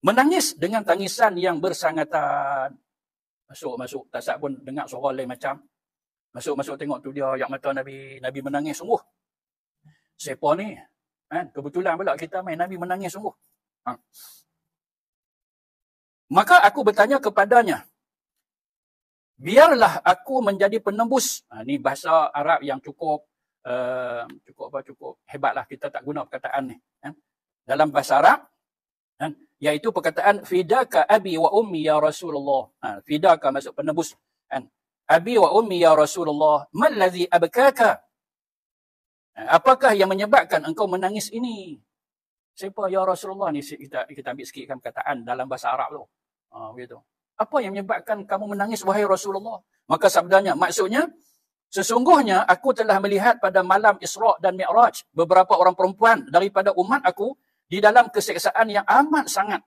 Menangis dengan tangisan yang bersangatan. Masuk. Tak pun dengar suara lain macam. Masuk tengok tu dia yang mata Nabi menangis sungguh. Siapa ni? Kebetulan pula kita main Nabi menangis sungguh. Maka aku bertanya kepadanya, biarlah aku menjadi penembus. Ni bahasa Arab yang cukup hebatlah, kita tak guna perkataan ni. Dalam bahasa Arab, iaitu perkataan fidaka abi wa ummi ya Rasulullah. Fidaka maksud penebus. Abi wa ummi ya Rasulullah, mallazi abkaka? Apakah yang menyebabkan engkau menangis ini? Siapa ya Rasulullah ni? Kita ambil sikit kan perkataan dalam bahasa Arab tu. Begitu. Apa yang menyebabkan kamu menangis wahai Rasulullah? Maka sabdanya, maksudnya, sesungguhnya aku telah melihat pada malam Isra' dan Mi'raj beberapa orang perempuan daripada umat aku di dalam keseksaan yang amat sangat.